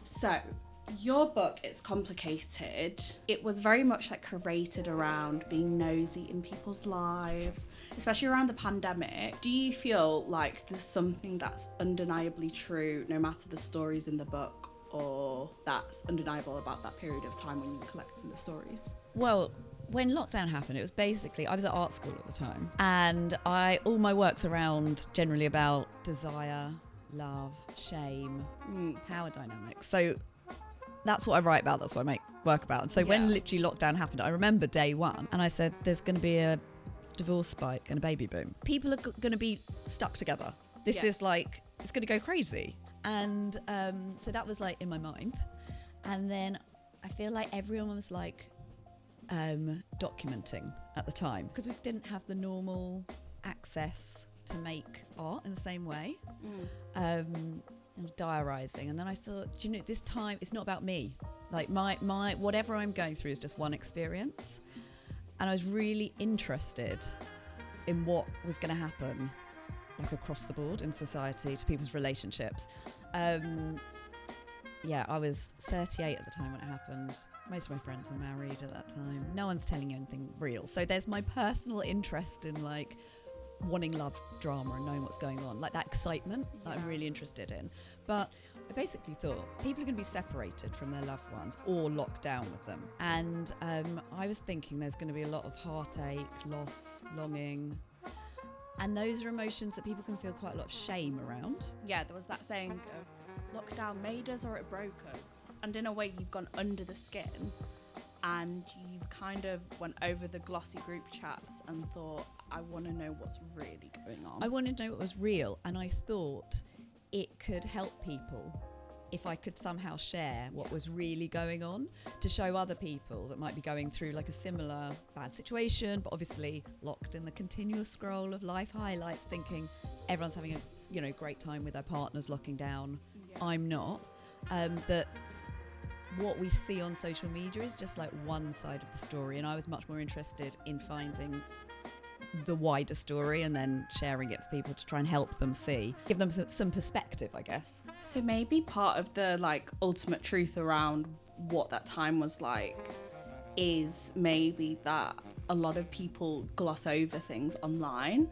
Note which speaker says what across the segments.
Speaker 1: So, your book, it's complicated. It was very much like curated around being nosy in people's lives, especially around the pandemic. Do you feel like there's something that's undeniably true, no matter the stories in the book, or that's undeniable about that period of time when you were collecting the stories?
Speaker 2: Well, when lockdown happened, it was basically, I was at art school at the time, and all my work's around generally about desire, love, shame, power dynamics. So that's what I write about, that's what I make work about. And so when literally lockdown happened, I remember day one, and I said, there's going to be a divorce spike and a baby boom. People are going to be stuck together. This is like, it's going to go crazy. And so that was like in my mind. And then I feel like everyone was like documenting at the time, because we didn't have the normal access to make art in the same way. And diarising. And then I thought, do you know, this time it's not about me. Like my whatever I'm going through is just one experience. And I was really interested in what was going to happen, like across the board in society, to people's relationships. I was 38 at the time when it happened. Most of my friends are married at that time. No one's telling you anything real. So there's my personal interest in like wanting love drama and knowing what's going on, like that excitement that I'm really interested in. But I basically thought people are going to be separated from their loved ones or locked down with them. And I was thinking there's going to be a lot of heartache, loss, longing. And those are emotions that people can feel quite a lot of shame around.
Speaker 1: Yeah, there was that saying of lockdown made us or it broke us. And in a way, you've gone under the skin and you've kind of went over the glossy group chats and thought, I want to know what's really going on.
Speaker 2: I wanted to know what was real, and I thought it could help people if I could somehow share what was really going on, to show other people that might be going through like a similar bad situation, but obviously locked in the continuous scroll of life highlights, thinking everyone's having a great time with their partners locking down. I'm not. That what we see on social media is just like one side of the story, and I was much more interested in finding the wider story and then sharing it for people to try and help them see, give them some perspective, I guess.
Speaker 1: So maybe part of the like ultimate truth around what that time was like is maybe that a lot of people gloss over things online.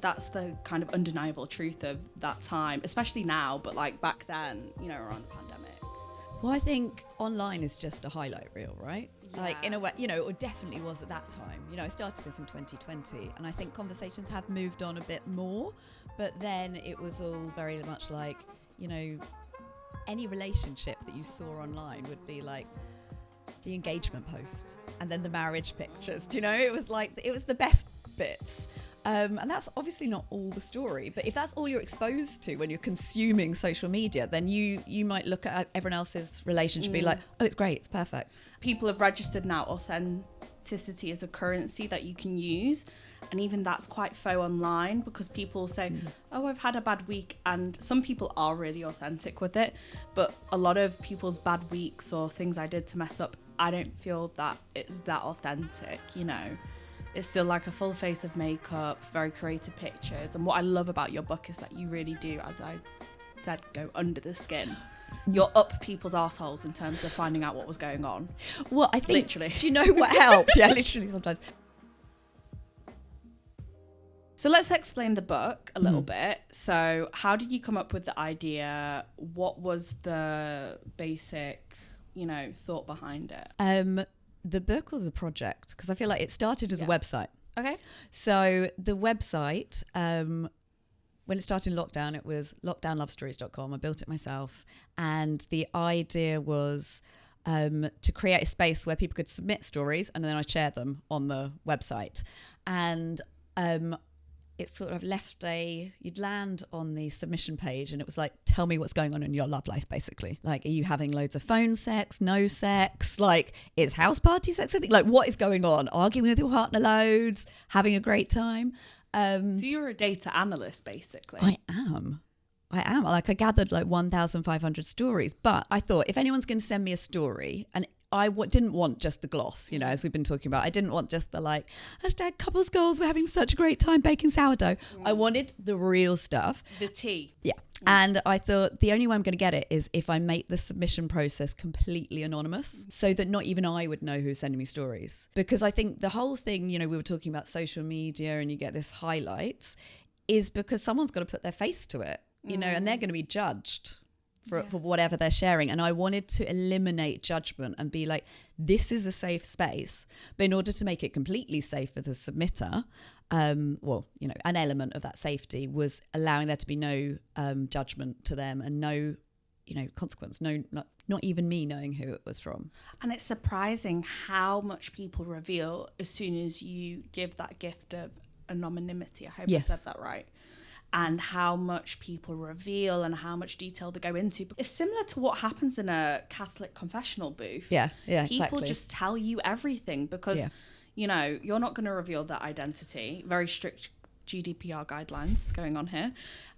Speaker 1: That's the kind of undeniable truth of that time, especially now, but like back then, around the pandemic.
Speaker 2: Well, I think online is just a highlight reel, right?
Speaker 1: Yeah.
Speaker 2: Like in a way, it definitely was at that time. I started this in 2020, and I think conversations have moved on a bit more, but then it was all very much like, any relationship that you saw online would be like the engagement post and then the marriage pictures. It was like, it was the best bits. And that's obviously not all the story, but if that's all you're exposed to when you're consuming social media, then you might look at everyone else's relationship and be like, oh, it's great, it's perfect.
Speaker 1: People have registered now authenticity as a currency that you can use, and even that's quite faux online, because people say, oh, I've had a bad week, and some people are really authentic with it, but a lot of people's bad weeks or things I did to mess up, I don't feel that it's that authentic, It's still like a full face of makeup, very creative pictures. And what I love about your book is that you really do, as I said, go under the skin. You're up people's arseholes in terms of finding out what was going on.
Speaker 2: Well, I think,
Speaker 1: literally.
Speaker 2: Do you know what helped? Yeah, literally sometimes.
Speaker 1: So let's explain the book a little bit. So how did you come up with the idea? What was the basic, thought behind it?
Speaker 2: The book or the project? Because I feel like it started as a website.
Speaker 1: Okay.
Speaker 2: So the website, when it started in lockdown, it was lockdownlovestories.com. I built it myself. And the idea was to create a space where people could submit stories, and then I'd share them on the website. And it sort of you'd land on the submission page, and it was like, tell me what's going on in your love life, basically. Like, are you having loads of phone sex, no sex? Like, is house party sex a thing? Like, what is going on? Arguing with your partner loads, having a great time.
Speaker 1: So you're a data analyst, basically.
Speaker 2: I am. Like, I gathered like 1,500 stories, but I thought if anyone's going to send me a story, and didn't want just the gloss, you know, as we've been talking about. I didn't want just the like, hashtag couples goals, we're having such a great time baking sourdough. I wanted the real stuff.
Speaker 1: The tea.
Speaker 2: Yeah. And I thought the only way I'm going to get it is if I make the submission process completely anonymous, so that not even I would know who's sending me stories. Because I think the whole thing, you know, we were talking about social media and you get this highlights, is because someone's got to put their face to it, you know, and they're going to be judged for whatever they're sharing. And I wanted to eliminate judgment and be like, this is a safe space. But in order to make it completely safe for the submitter, well, you know, an element of that safety was allowing there to be no judgment to them and no, you know, consequence, not even me knowing who it was from.
Speaker 1: And it's surprising how much people reveal as soon as you give that gift of anonymity. I hope I said that right. And how much people reveal and how much detail they go into. It's similar to what happens in a Catholic confessional booth.
Speaker 2: Yeah,
Speaker 1: People
Speaker 2: exactly.
Speaker 1: just tell you everything because, you know, you're not going to reveal that identity. Very strict GDPR guidelines going on here.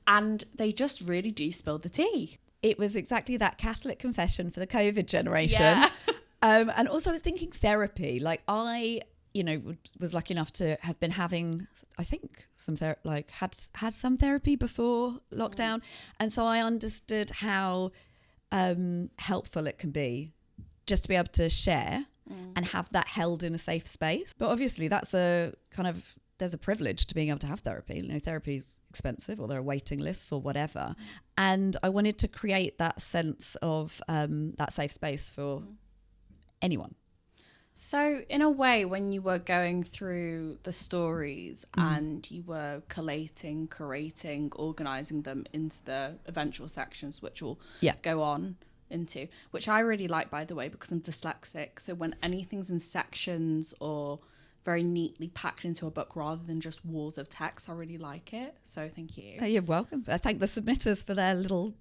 Speaker 1: And they just really do spill the tea.
Speaker 2: It was exactly that Catholic confession for the COVID generation.
Speaker 1: Yeah.
Speaker 2: And also I was thinking therapy. Like I, you know, was lucky enough to have been having, I think, had some therapy before lockdown. And so I understood how helpful it can be just to be able to share and have that held in a safe space. But obviously that's there's a privilege to being able to have therapy. You know, therapy's expensive, or there are waiting lists or whatever. And I wanted to create that sense of that safe space for anyone.
Speaker 1: So in a way, when you were going through the stories and you were collating, curating, organising them into the eventual sections, which we'll go on into, which I really like, by the way, because I'm dyslexic. So when anything's in sections or very neatly packed into a book rather than just walls of text, I really like it. So thank you.
Speaker 2: You're welcome. I thank the submitters for their little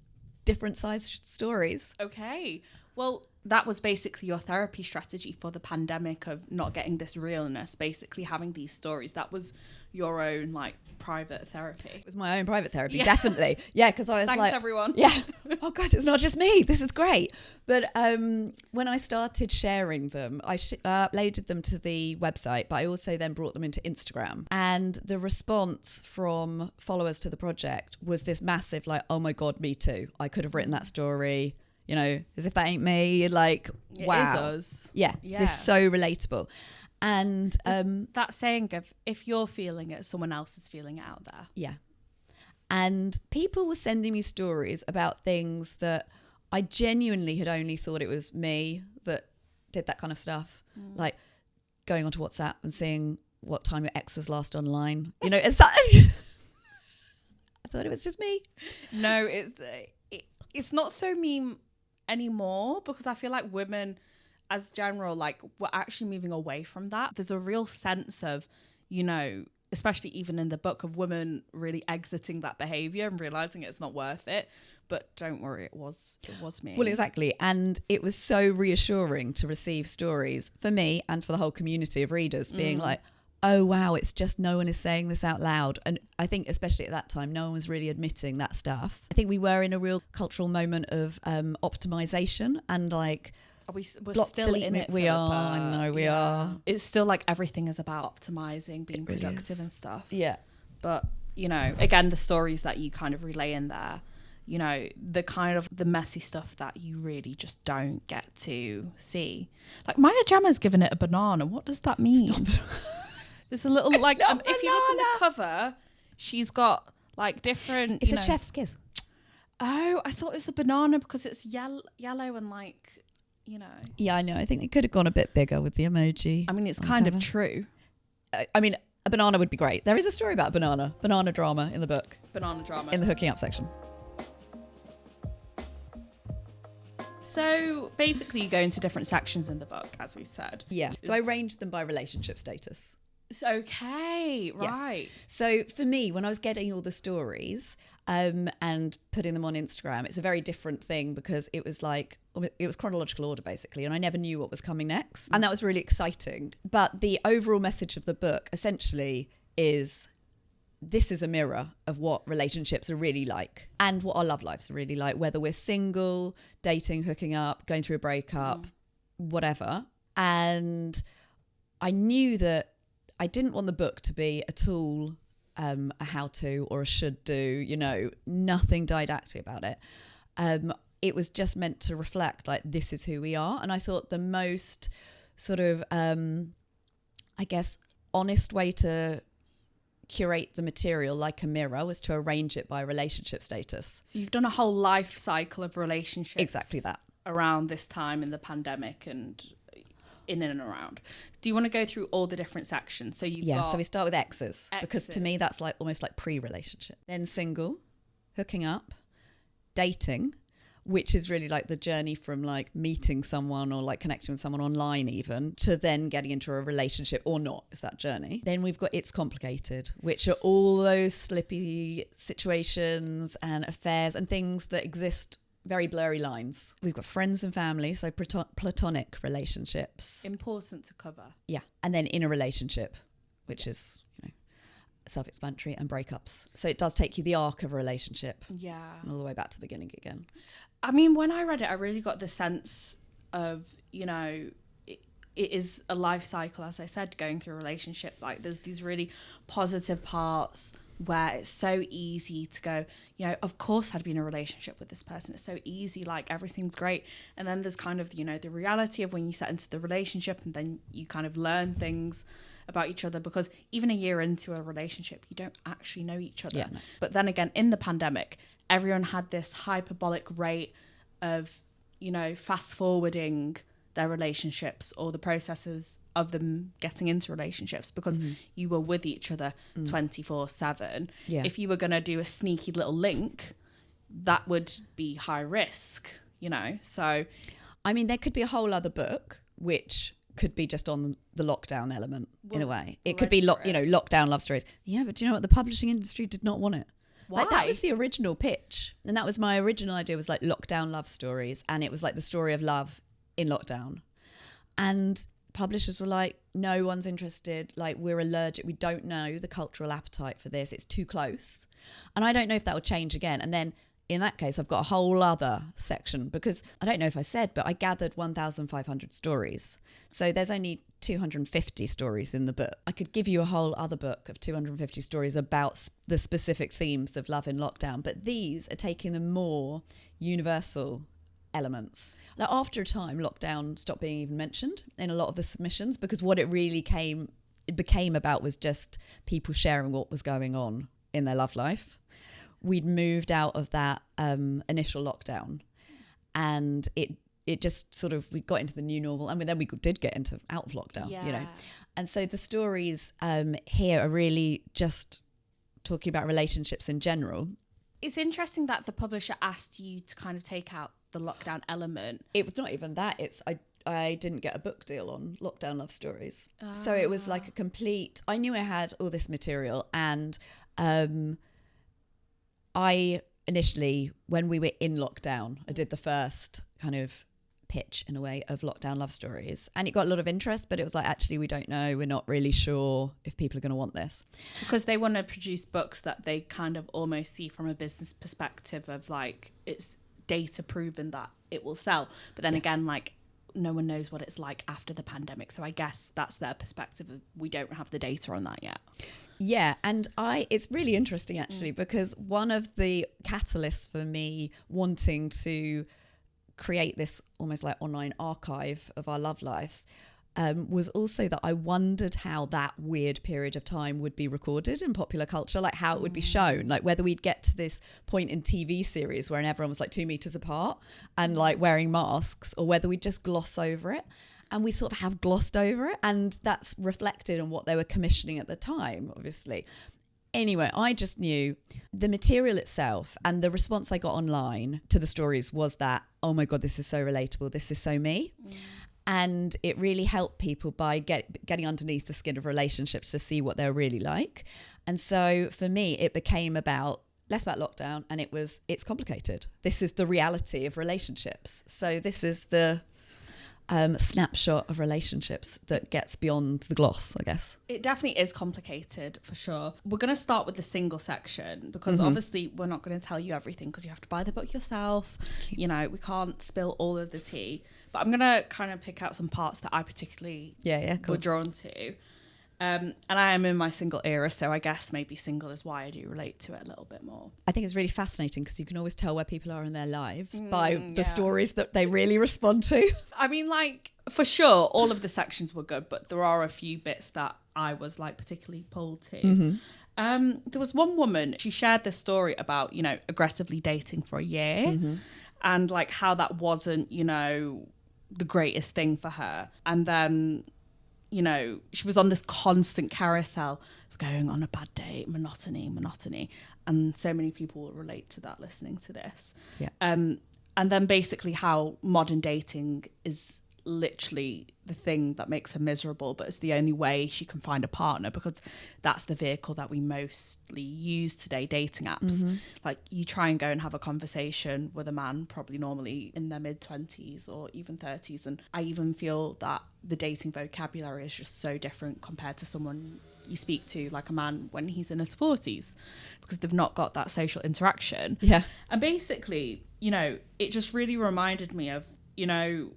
Speaker 2: different sized stories.
Speaker 1: Okay. Well, that was basically your therapy strategy for the pandemic of not getting this realness, basically having these stories. That was your own, like, private therapy.
Speaker 2: It was my own private therapy, definitely. Yeah, because I was
Speaker 1: Thanks, everyone.
Speaker 2: Yeah. Oh, God, it's not just me. This is great. But when I started sharing them, I uploaded them to the website, but I also then brought them into Instagram. And the response from followers to the project was this massive, like, oh, my God, me too. I could have written that story. You know, as if that ain't me, like, wow.
Speaker 1: It is us.
Speaker 2: Yeah, it's so relatable. And
Speaker 1: that saying of, if you're feeling it, someone else is feeling it out there.
Speaker 2: Yeah. And people were sending me stories about things that I genuinely had only thought it was me that did that kind of stuff. Like going onto WhatsApp and seeing what time your ex was last online. You know, it's that. I thought it was just me.
Speaker 1: No, it's not so me anymore, because I feel like women as general, like, we're actually moving away from that. There's a real sense of, you know, especially even in the book, of women really exiting that behavior and realizing it's not worth it. But don't worry, it was me.
Speaker 2: Well, exactly. And it was so reassuring to receive stories for me and for the whole community of readers being like, oh, wow, it's just no one is saying this out loud. And I think especially at that time, no one was really admitting that stuff. I think we were in a real cultural moment of optimization and like,
Speaker 1: we're still in it.
Speaker 2: We are. I know we are.
Speaker 1: It's still like everything is about optimizing, being
Speaker 2: really
Speaker 1: productive
Speaker 2: is.
Speaker 1: and stuff.
Speaker 2: Yeah.
Speaker 1: But, you know, again, the stories that you kind of relay in there, you know, the kind of the messy stuff that you really just don't get to see. Like Maya Jama's given it a banana. What does that mean? There's a little like if you look at the cover, she's got like different.
Speaker 2: It's a chef's kiss.
Speaker 1: Oh, I thought it's a banana because it's yellow and like, you know.
Speaker 2: Yeah, I know. I think they could have gone a bit bigger with the emoji.
Speaker 1: I mean, it's kind of true.
Speaker 2: I mean, a banana would be great. There is a story about banana drama in the book.
Speaker 1: Banana drama
Speaker 2: in the hooking up section.
Speaker 1: So basically, you go into different sections in the book, as we've said.
Speaker 2: Yeah. So I arranged them by relationship status.
Speaker 1: Okay, right.
Speaker 2: Yes. So for me, when I was getting all the stories and putting them on Instagram, it's a very different thing because it was chronological order basically, and I never knew what was coming next. And that was really exciting. But the overall message of the book essentially is, this is a mirror of what relationships are really like and what our love lives are really like, whether we're single, dating, hooking up, going through a breakup, whatever. And I knew that I didn't want the book to be a tool, a how-to or a should-do, nothing didactic about it. It was just meant to reflect, like, this is who we are. And I thought the most sort of, honest way to curate the material like a mirror was to arrange it by relationship status.
Speaker 1: So you've done a whole life cycle of relationships.
Speaker 2: Exactly that.
Speaker 1: Around this time in the pandemic and in and around. Do you want to go through all the different sections? So
Speaker 2: So we start with exes, because to me that's like almost like pre-relationship. Then single, hooking up, dating, which is really like the journey from like meeting someone or like connecting with someone online even to then getting into a relationship or not, is that journey. Then we've got it's complicated, which are all those slippy situations and affairs and things that exist, very blurry lines. We've got friends and family, so platonic relationships.
Speaker 1: Important to cover.
Speaker 2: Yeah. And then in a relationship, which is, self-explanatory, and breakups. So it does take you the arc of a relationship.
Speaker 1: Yeah.
Speaker 2: And all the way back to the beginning again.
Speaker 1: I mean, when I read it, I really got the sense of, it is a life cycle, as I said, going through a relationship. Like, there's these really positive parts where it's so easy to go, of course I'd be in a relationship with this person. It's so easy, like everything's great. And then there's kind of, the reality of when you set into the relationship and then you kind of learn things about each other, because even a year into a relationship, you don't actually know each other.
Speaker 2: Yeah, no.
Speaker 1: But then again, in the pandemic, everyone had this hyperbolic rate of, fast forwarding their relationships or the processes of them getting into relationships, because you were with each other 24/7.
Speaker 2: Yeah.
Speaker 1: If you were going to do a sneaky little link, that would be high risk, so.
Speaker 2: I mean, there could be a whole other book, which could be just on the lockdown element in a way. It could be, lockdown love stories. Yeah, but do you know what? The publishing industry did not want it.
Speaker 1: Why?
Speaker 2: Like, that was the original pitch. And that was my original idea, was like lockdown love stories. And it was like the story of love in lockdown. And publishers were like, no one's interested. Like, we're allergic. We don't know the cultural appetite for this. It's too close. And I don't know if that will change again. And then in that case, I've got a whole other section, because I don't know if I said, but I gathered 1,500 stories. So there's only 250 stories in the book. I could give you a whole other book of 250 stories about the specific themes of love in lockdown. But these are taking the more universal elements. Like, after a time, lockdown stopped being even mentioned in a lot of the submissions, because what it really became about was just people sharing what was going on in their love life. We'd moved out of that initial lockdown, and it just sort of, we got into the new normal, and then we did get out of lockdown, And so the stories here are really just talking about relationships in general.
Speaker 1: It's interesting that the publisher asked you to kind of take out the lockdown element.
Speaker 2: It was not even that. I didn't get a book deal on lockdown love stories. So it was like a complete, I knew I had all this material, and I initially, when we were in lockdown, I did the first kind of pitch in a way of lockdown love stories, and it got a lot of interest, but it was like, actually, we don't know, we're not really sure if people are going to want this,
Speaker 1: because they want to produce books that they kind of almost see from a business perspective of like, it's data proven that it will sell, but then again, like, no one knows what it's like after the pandemic, so I guess that's their perspective of, we don't have the data on that yet.
Speaker 2: Yeah, and it's really interesting actually, because one of the catalysts for me wanting to create this almost like online archive of our love lives was also that I wondered how that weird period of time would be recorded in popular culture, like how it would be shown, like whether we'd get to this point in TV series where everyone was like 2 meters apart and like wearing masks, or whether we'd just gloss over it. And we sort of have glossed over it, and that's reflected on what they were commissioning at the time, obviously. Anyway, I just knew the material itself, and the response I got online to the stories was that, oh my God, this is so relatable. This is so me. And it really helped people by getting underneath the skin of relationships to see what they're really like. And so for me, it became less about lockdown, and it's complicated. This is the reality of relationships. So this is snapshot of relationships that gets beyond the gloss, I guess.
Speaker 1: It definitely is complicated, for sure. We're going to start with the single section because obviously we're not going to tell you everything because you have to buy the book yourself. You know, we can't spill all of the tea. But I'm going to kind of pick out some parts that I particularly were drawn to. And I am in my single era, so I guess maybe single is why I do relate to it a little bit more.
Speaker 2: I think it's really fascinating because you can always tell where people are in their lives by the stories that they really respond to.
Speaker 1: I mean, like, for sure, all of the sections were good, but there are a few bits that I was, like, particularly pulled to. There was one woman, she shared this story about, you know, aggressively dating for a year and, like, how that wasn't, you know, the greatest thing for her. And then, you know, she was on this constant carousel of going on a bad date, monotony. And so many people will relate to that listening to this.
Speaker 2: Yeah.
Speaker 1: And then basically how modern dating is literally the thing that makes her miserable, but it's the only way she can find a partner because that's the vehicle that we mostly use today, dating apps. Like, you try and go and have a conversation with a man probably normally in their mid-20s or even 30s, and I even feel that the dating vocabulary is just so different compared to someone you speak to, like a man when he's in his 40s, because they've not got that social interaction. And basically, you know, it just really reminded me of, you know,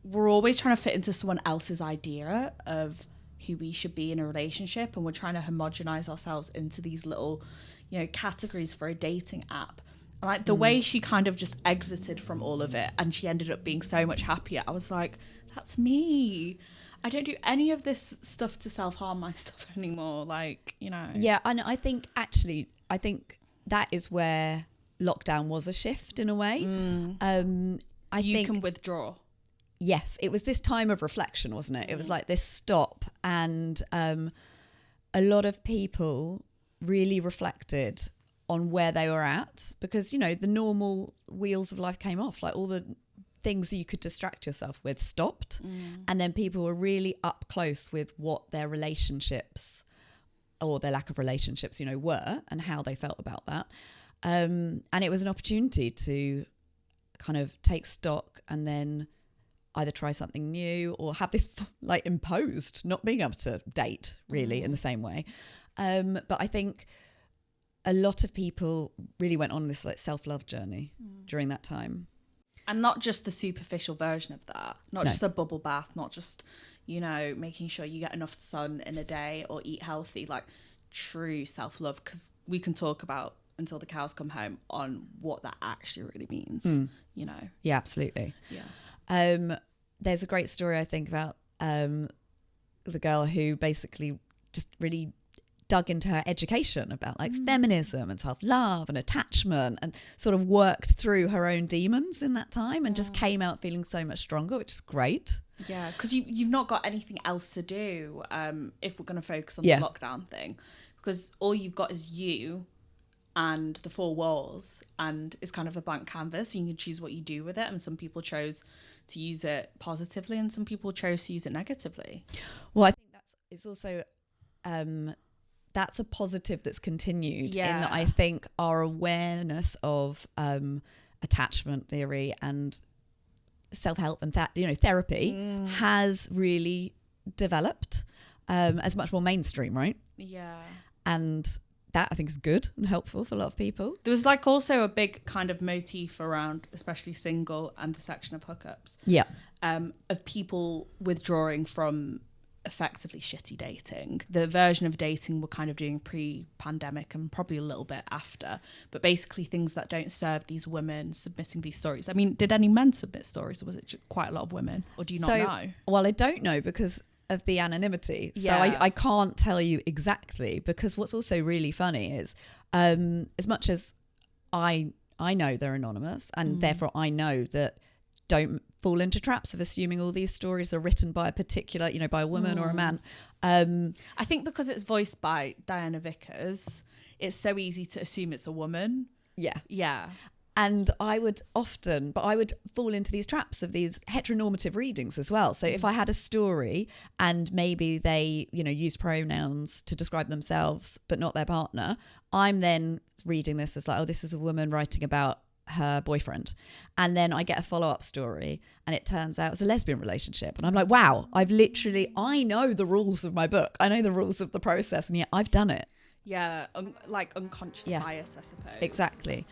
Speaker 1: we're always trying to fit into someone else's idea of who we should be in a relationship, and we're trying to homogenize ourselves into these little, you know, categories for a dating app. And like the way she kind of just exited from all of it and she ended up being so much happier, I was like, that's me. I don't do any of this stuff to self-harm myself anymore, like, you know.
Speaker 2: Yeah, and I think that is where lockdown was a shift in a way. I think
Speaker 1: can withdraw.
Speaker 2: Yes, it was this time of reflection, wasn't it? It was like this stop, and a lot of people really reflected on where they were at because, you know, the normal wheels of life came off, like all the things that you could distract yourself with stopped. And then people were really up close with what their relationships or their lack of relationships, you know, were and how they felt about that. And it was an opportunity to kind of take stock and then either try something new or have this like imposed not being able to date really in the same way. But I think a lot of people really went on this like self-love journey during that time.
Speaker 1: And not just the superficial version of that, not just a bubble bath, not just, you know, making sure you get enough sun in a day or eat healthy, like true self-love, because we can talk about until the cows come home on what that actually really means, you know.
Speaker 2: Yeah, absolutely.
Speaker 1: Yeah.
Speaker 2: There's a great story, I think, about the girl who basically just really dug into her education about like feminism and self-love and attachment and sort of worked through her own demons in that time and just came out feeling so much stronger, which is great.
Speaker 1: Yeah, because you've not got anything else to do if we're going to focus on the lockdown thing, because all you've got is you and the four walls, and it's kind of a blank canvas. You can choose what you do with it, and some people chose to use it positively and some people chose to use it negatively.
Speaker 2: Well, I think it's also that's a positive that's continued in that I think our awareness of attachment theory and self-help and therapy has really developed as much more mainstream, right?
Speaker 1: Yeah.
Speaker 2: And that I think is good and helpful for a lot of people.
Speaker 1: There was like also a big kind of motif around especially single and the section of hookups.
Speaker 2: Yeah.
Speaker 1: Of people withdrawing from effectively shitty dating. The version of dating we're kind of doing pre-pandemic and probably a little bit after, but basically things that don't serve these women submitting these stories. I mean, did any men submit stories, or was it quite a lot of women, or do you not know? Well,
Speaker 2: I don't know because of the anonymity. So I can't tell you exactly, because what's also really funny is as much as I know they're anonymous and therefore I know that don't fall into traps of assuming all these stories are written by a particular, you know, by a woman or a man.
Speaker 1: I think because it's voiced by Diana Vickers, it's so easy to assume it's a woman.
Speaker 2: Yeah. And I would fall into these traps of these heteronormative readings as well. So if I had a story and maybe they, you know, use pronouns to describe themselves but not their partner, I'm then reading this as like, oh, this is a woman writing about her boyfriend. And then I get a follow-up story and it turns out it's a lesbian relationship. And I'm like, wow, I know the rules of my book. I know the rules of the process, and yet I've done it.
Speaker 1: Yeah, like unconscious bias, I suppose.
Speaker 2: Exactly.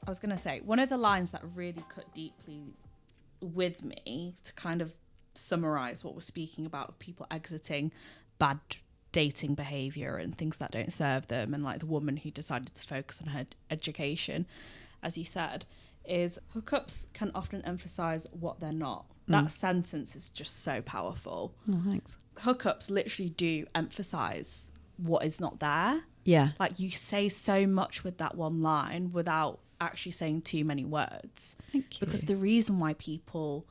Speaker 1: I was going to say, one of the lines that really cut deeply with me to kind of summarize what we're speaking about, people exiting bad dating behavior and things that don't serve them, and like the woman who decided to focus on her education, as you said, is hookups can often emphasize what they're not. That sentence is just so powerful.
Speaker 2: Oh, thanks.
Speaker 1: Hookups literally do emphasize what is not there.
Speaker 2: Yeah.
Speaker 1: Like, you say so much with that one line without actually saying too many words.
Speaker 2: Thank you.
Speaker 1: Because the reason why people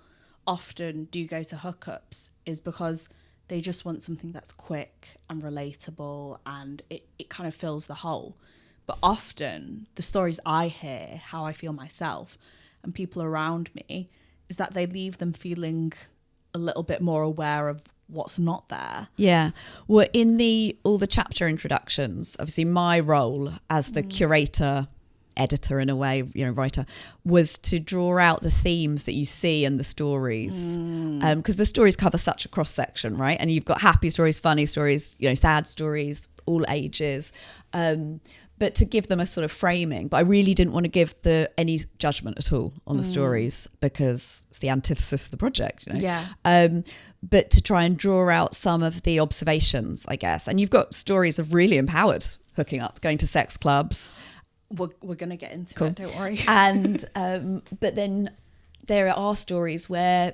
Speaker 1: often do go to hookups is because they just want something that's quick and relatable, and it kind of fills the hole. But often the stories I hear, how I feel myself and people around me, is that they leave them feeling a little bit more aware of what's not there.
Speaker 2: Yeah. Well, in all the chapter introductions, obviously my role as the curator, editor in a way, writer, was to draw out the themes that you see in the stories, because the stories cover such a cross section, right? And you've got happy stories, funny stories, sad stories, all ages, but to give them a sort of framing. But I really didn't want to give any judgment at all on the stories, because it's the antithesis of the project,
Speaker 1: Yeah.
Speaker 2: But to try and draw out some of the observations, I guess. And you've got stories of really empowered hooking up, going to sex clubs.
Speaker 1: We're going to get into it, don't worry.
Speaker 2: And but then there are stories where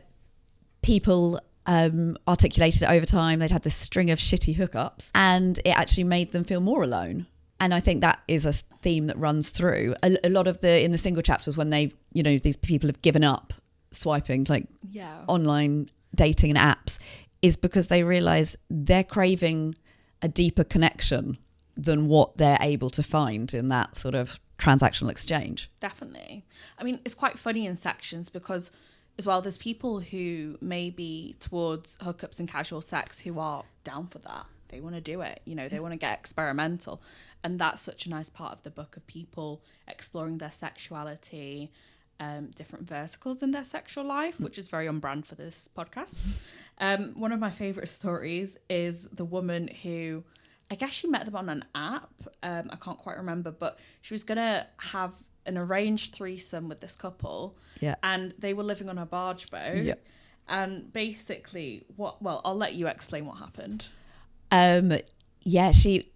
Speaker 2: people articulated it over time. They'd had this string of shitty hookups and it actually made them feel more alone. And I think that is a theme that runs through a lot of in the single chapters, when they, these people have given up swiping, like online dating and apps, is because they realize they're craving a deeper connection than what they're able to find in that sort of transactional exchange.
Speaker 1: Definitely. I mean, it's quite funny in sections because, as well, there's people who may be towards hookups and casual sex who are down for that. They want to do it, they want to get experimental. And that's such a nice part of the book, of people exploring their sexuality, different verticals in their sexual life, which is very on brand for this podcast. One of my favourite stories is the woman who, I guess she met them on an app. I can't quite remember, but she was going to have an arranged threesome with this couple.
Speaker 2: Yeah.
Speaker 1: And they were living on a barge boat.
Speaker 2: Yeah.
Speaker 1: And basically, I'll let you explain what happened.
Speaker 2: She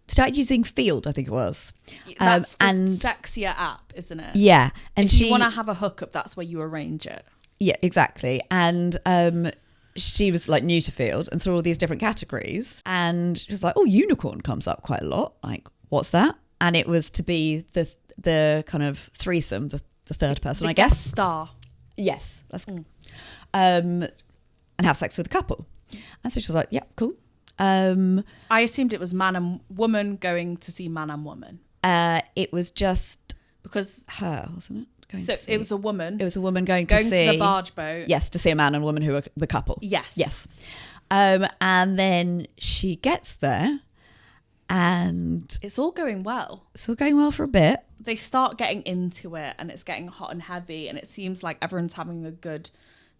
Speaker 2: started using Field, I think it was.
Speaker 1: That's the sexier app, isn't it?
Speaker 2: Yeah. And
Speaker 1: if you want to have a hookup, that's where you arrange it.
Speaker 2: Yeah, exactly. And she was like new to Field and saw all these different categories, and she was like, oh, unicorn comes up quite a lot, like, what's that? And it was to be the kind of threesome, the third person, I guess.
Speaker 1: Guest star.
Speaker 2: Yes, that's and have sex with a couple. And so she was like, yeah, cool.
Speaker 1: I assumed it was man and woman going to see man and woman.
Speaker 2: It was just
Speaker 1: because
Speaker 2: her, wasn't it?
Speaker 1: It was a woman.
Speaker 2: It was a woman going to see
Speaker 1: the barge boat.
Speaker 2: Yes, to see a man and woman who are the couple.
Speaker 1: Yes.
Speaker 2: And then she gets there, and
Speaker 1: it's all going well.
Speaker 2: It's all going well for a bit.
Speaker 1: They start getting into it, and it's getting hot and heavy, and it seems like everyone's having a good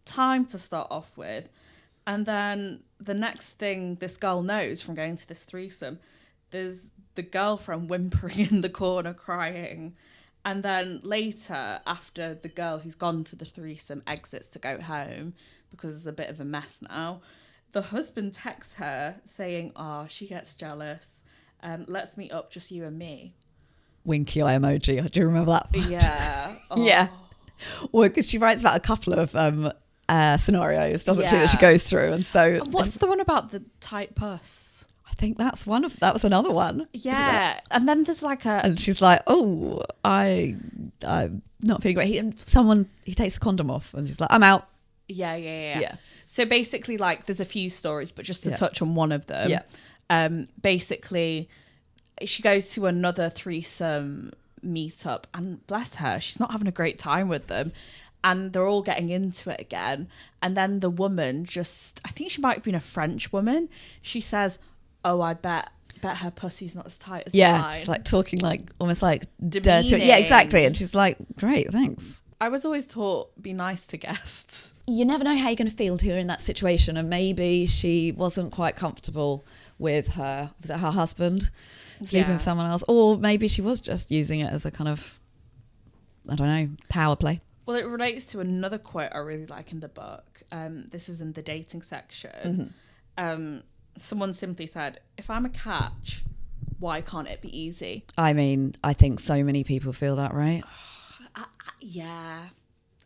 Speaker 1: time to start off with. And then the next thing this girl knows from going to this threesome, there's the girlfriend whimpering in the corner crying. And then later, after the girl who's gone to the threesome exits to go home because it's a bit of a mess now, the husband texts her saying, she gets jealous. Let's meet up, just you and me.
Speaker 2: Winky eye emoji. Do you remember that?
Speaker 1: Yeah.
Speaker 2: Yeah. Well, because she writes about a couple of scenarios, doesn't she, that she goes through. And so...
Speaker 1: What's the one about the tight puss?
Speaker 2: I think that was another one.
Speaker 1: Yeah. And then there's like
Speaker 2: and she's like, oh, I'm not feeling great. He takes the condom off and she's like, I'm out.
Speaker 1: Yeah. So basically, like, there's a few stories, but just to touch on one of them, basically she goes to another threesome meetup, and bless her, she's not having a great time with them. And they're all getting into it again. And then the woman I think she might have been a French woman. She says, oh, I bet Bet her pussy's not as tight as
Speaker 2: Yeah,
Speaker 1: mine.
Speaker 2: it's like talking like almost like dirty.
Speaker 1: Demeaning.
Speaker 2: Yeah, exactly. And she's like, great, thanks.
Speaker 1: I was always taught, be nice to guests.
Speaker 2: You never know how you're going to feel till you're in that situation, and maybe she wasn't quite comfortable with her husband sleeping with someone else, or maybe she was just using it as a kind of, I don't know, power play.
Speaker 1: Well, it relates to another quote I really like in the book. This is in the dating section. Someone simply said, if I'm a catch, why can't it be easy?
Speaker 2: I mean, I think so many people feel that, right?
Speaker 1: Yeah.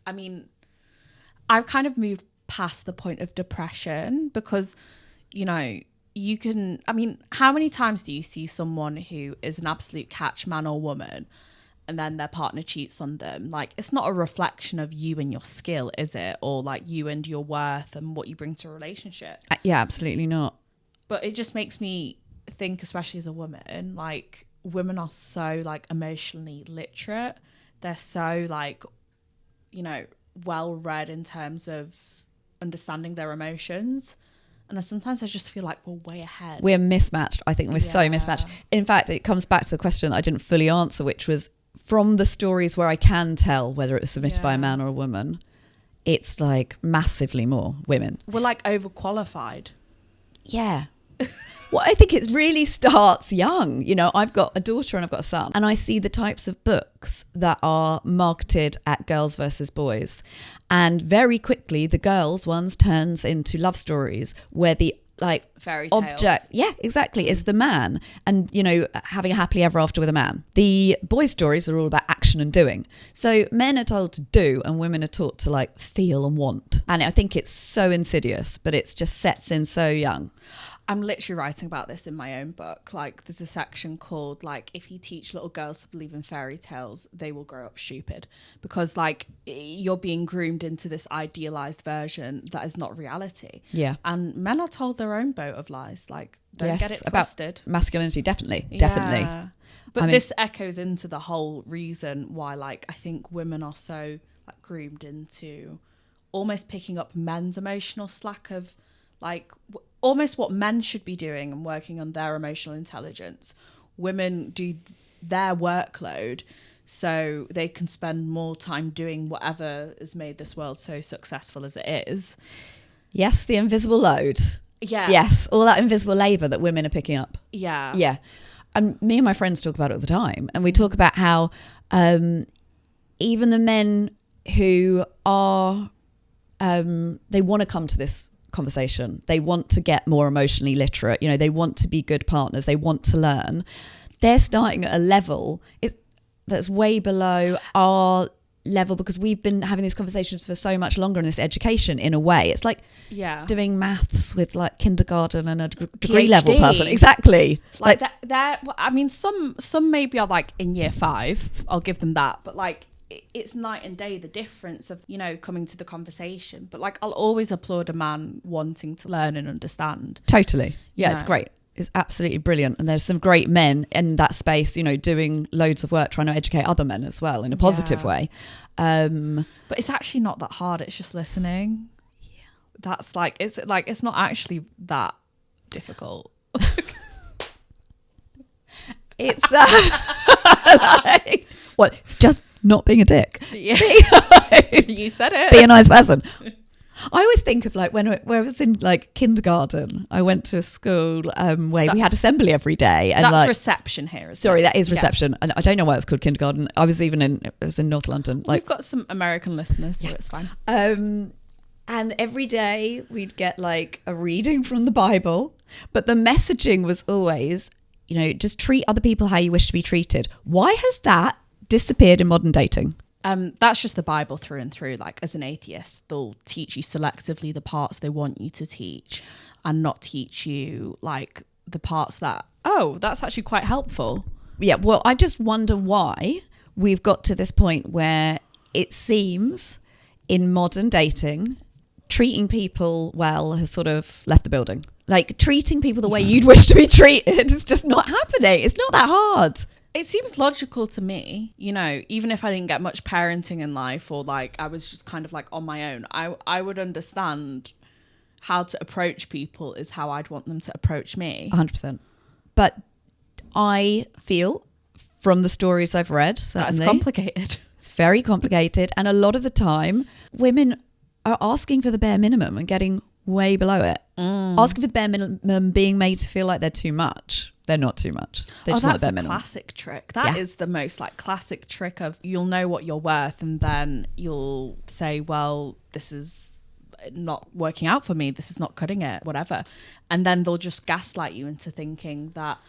Speaker 1: I mean, I've kind of moved past the point of depression because, you know, you can, I mean, how many times do you see someone who is an absolute catch, man or woman, and then their partner cheats on them? Like, it's not a reflection of you and your skill, is it? Or like you and your worth and what you bring to a relationship.
Speaker 2: Yeah, absolutely not.
Speaker 1: But it just makes me think, especially as a woman, like women are so like emotionally literate. They're so like, you know, well read in terms of understanding their emotions. And sometimes I just feel like we're way ahead.
Speaker 2: We're mismatched. I think we're so mismatched. In fact, it comes back to the question that I didn't fully answer, which was from the stories where I can tell whether it was submitted by a man or a woman, it's like massively more women.
Speaker 1: We're like overqualified.
Speaker 2: Yeah. Well, I think it really starts young. You know, I've got a daughter and I've got a son, and I see the types of books that are marketed at girls versus boys. And very quickly, the girls ones turns into love stories where the like
Speaker 1: fairy tales.
Speaker 2: Object, yeah, exactly, is the man, and you know, having a happily ever after with a man. The boys' stories are all about action and doing. So men are told to do, and women are taught to like feel and want. And I think it's so insidious, but it's just sets in so young.
Speaker 1: I'm literally writing about this in my own book. Like, there's a section called, like, if you teach little girls to believe in fairy tales, they will grow up stupid. Because, like, you're being groomed into this idealized version that is not reality.
Speaker 2: Yeah.
Speaker 1: And men are told their own boat of lies. Like, don't get it twisted.
Speaker 2: About masculinity, definitely. Definitely.
Speaker 1: But I mean, this echoes into the whole reason why, like, I think women are so, like, groomed into almost picking up men's emotional slack of, like, almost what men should be doing and working on their emotional intelligence. Women do their workload so they can spend more time doing whatever has made this world so successful as it is.
Speaker 2: Yes, the invisible load.
Speaker 1: Yeah.
Speaker 2: Yes, all that invisible labour that women are picking up.
Speaker 1: Yeah.
Speaker 2: Yeah. And me and my friends talk about it all the time. And we talk about how even the men who are, they want to come to this conversation, they want to get more emotionally literate, you know, they want to be good partners, they want to learn, they're starting at a level that's way below our level because we've been having these conversations for so much longer in this education. In a way, it's like doing maths with like kindergarten and a degree
Speaker 1: PhD
Speaker 2: level person. Exactly.
Speaker 1: Like that. I mean, some maybe are like in year 5, I'll give them that, but like it's night and day the difference of, you know, coming to the conversation. But like, I'll always applaud a man wanting to learn and understand.
Speaker 2: Totally. Yeah, it's great. It's absolutely brilliant. And there's some great men in that space, you know, doing loads of work trying to educate other men as well in a positive way.
Speaker 1: But it's actually not that hard. It's just listening. Yeah. That's like, it's not actually that difficult. It's
Speaker 2: like, well, it's just not being a dick.
Speaker 1: Yeah. You said it.
Speaker 2: Be a nice person. I always think of like when I was in like kindergarten, I went to a school where we had assembly every day. And
Speaker 1: that's
Speaker 2: like,
Speaker 1: reception here.
Speaker 2: Sorry, that is reception. And I don't know why it was called kindergarten. I was in North London. Like,
Speaker 1: we've got some American listeners, so it's fine.
Speaker 2: And every day we'd get like a reading from the Bible, but the messaging was always, you know, just treat other people how you wish to be treated. Why has that disappeared in modern dating?
Speaker 1: That's just the Bible through and through. Like, as an atheist, they'll teach you selectively the parts they want you to teach and not teach you like the parts that, oh, that's actually quite helpful.
Speaker 2: Yeah, well, I just wonder why we've got to this point where it seems in modern dating, treating people well has sort of left the building. Like, treating people the way you'd wish to be treated is just not happening. It's not that hard.
Speaker 1: It seems logical to me, you know, even if I didn't get much parenting in life or like I was just kind of like on my own, I would understand how to approach people is how I'd want them to approach me.
Speaker 2: 100%. But I feel from the stories I've read, certainly,
Speaker 1: that's complicated.
Speaker 2: It's very complicated. And a lot of the time, women are asking for the bare minimum and getting way below it. Asking for the bare minimum, being made to feel like they're too much. They're not too much. They're just
Speaker 1: that's
Speaker 2: not
Speaker 1: a
Speaker 2: bare minimum.
Speaker 1: classic trick. That is the most like classic trick of you'll know what you're worth and then you'll say, well, this is not working out for me. This is not cutting it, whatever. And then they'll just gaslight you into thinking that,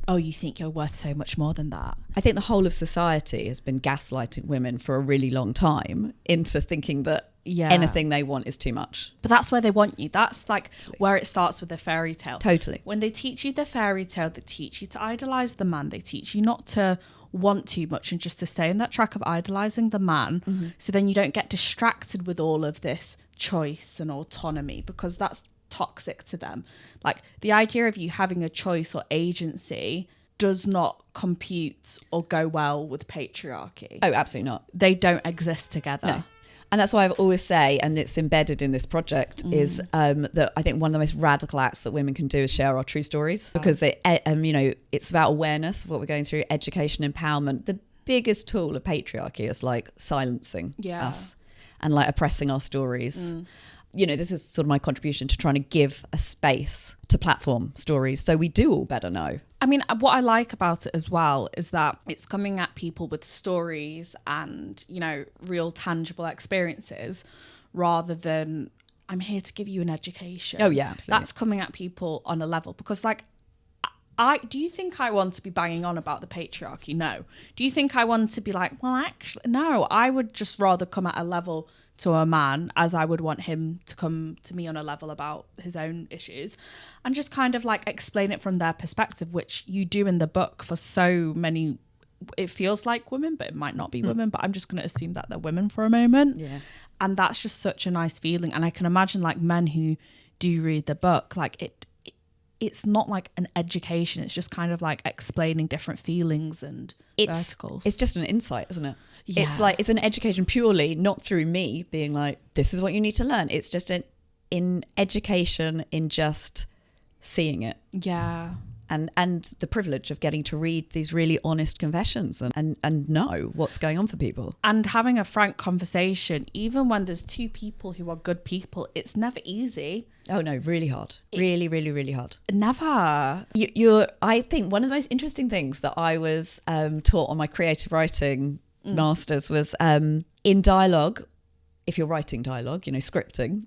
Speaker 1: oh, you think you're worth so much more than that.
Speaker 2: I think the whole of society has been gaslighting women for a really long time into thinking that anything they want is too much.
Speaker 1: But that's where they want you. That's like where it starts with the fairy tale.
Speaker 2: Totally.
Speaker 1: When they teach you the fairy tale, they teach you to idolize the man. They teach you not to want too much and just to stay on that track of idolizing the man. Mm-hmm. So then you don't get distracted with all of this choice and autonomy, because that's toxic to them. Like the idea of you having a choice or agency does not compute or go well with patriarchy.
Speaker 2: Oh, absolutely not.
Speaker 1: They don't exist together.
Speaker 2: No. And that's why I always say, and it's embedded in this project, is that I think one of the most radical acts that women can do is share our true stories, because it's about awareness of what we're going through, education, empowerment. The biggest tool of patriarchy is like silencing us and like oppressing our stories. This is sort of my contribution to trying to give a space to platform stories so we do all better know.
Speaker 1: I mean, what I like about it as well is that it's coming at people with stories and, real tangible experiences rather than I'm here to give you an education.
Speaker 2: Oh, yeah, absolutely.
Speaker 1: That's coming at people on a level because, like, do you think I want to be banging on about the patriarchy? No. Do you think I want to be like, well, actually, no, I would just rather come at a level to a man as I would want him to come to me on a level about his own issues and just kind of like explain it from their perspective, which you do in the book for so many. It feels like women, but it might not be women, but I'm just going to assume that they're women for a moment.
Speaker 2: Yeah.
Speaker 1: And that's just such a nice feeling. And I can imagine like men who do read the book, like it's not like an education. It's just kind of like explaining different feelings and verticals.
Speaker 2: It's just an insight, isn't it?
Speaker 1: Yeah.
Speaker 2: It's like, it's an education purely not through me being like, this is what you need to learn. It's just in education in just seeing it.
Speaker 1: Yeah.
Speaker 2: And the privilege of getting to read these really honest confessions and know what's going on for people.
Speaker 1: And having a frank conversation, even when there's two people who are good people, it's never easy.
Speaker 2: Oh no, really hard. Really, really, really hard.
Speaker 1: Never.
Speaker 2: I think one of the most interesting things that I was taught on my creative writing masters was in dialogue, if you're writing dialogue, scripting,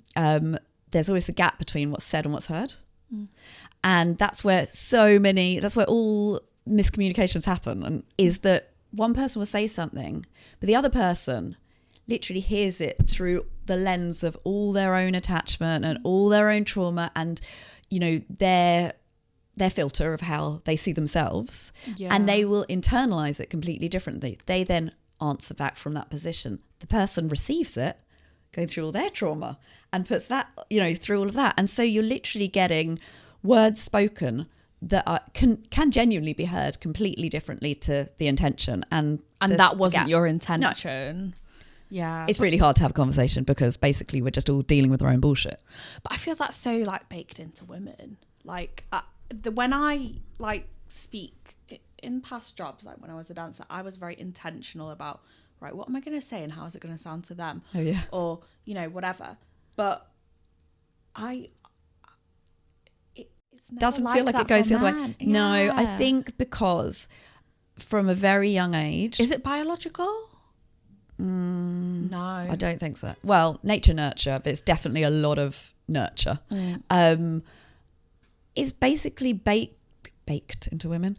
Speaker 2: there's always the gap between what's said and what's heard. And that's where all miscommunications happen, and is that one person will say something, but the other person literally hears it through the lens of all their own attachment and all their own trauma and, their filter of how they see themselves. Yeah. And they will internalize it completely differently. They then answer back from that position. The person receives it, going through all their trauma, and puts that, through all of that. And so you're literally getting words spoken that can genuinely be heard completely differently to the intention. And
Speaker 1: that wasn't your intention. No. Yeah.
Speaker 2: It's really hard to have a conversation because basically we're just all dealing with our own bullshit.
Speaker 1: But I feel that's so like baked into women. Like when I like speak in past jobs, like when I was a dancer, I was very intentional about, right, what am I going to say and how is it going to sound to them?
Speaker 2: Oh yeah.
Speaker 1: Or, whatever. But
Speaker 2: doesn't feel like it goes the other way.
Speaker 1: Yeah.
Speaker 2: No, I think because from a very young age.
Speaker 1: Is it biological? No.
Speaker 2: I don't think so. Well, nature nurture, but it's definitely a lot of nurture. It's basically baked into women.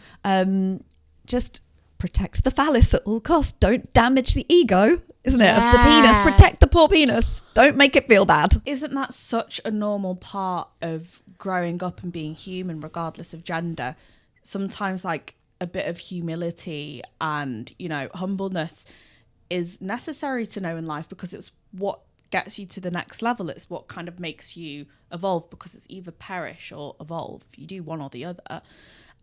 Speaker 2: Just protect the phallus at all costs. Don't damage the ego, isn't it? Of the penis. Protect the poor penis. Don't make it feel bad.
Speaker 1: Isn't that such a normal part of growing up and being human, regardless of gender? Sometimes like a bit of humility and, humbleness is necessary to know in life because it's what gets you to the next level. It's what kind of makes you evolve, because it's either perish or evolve. You do one or the other.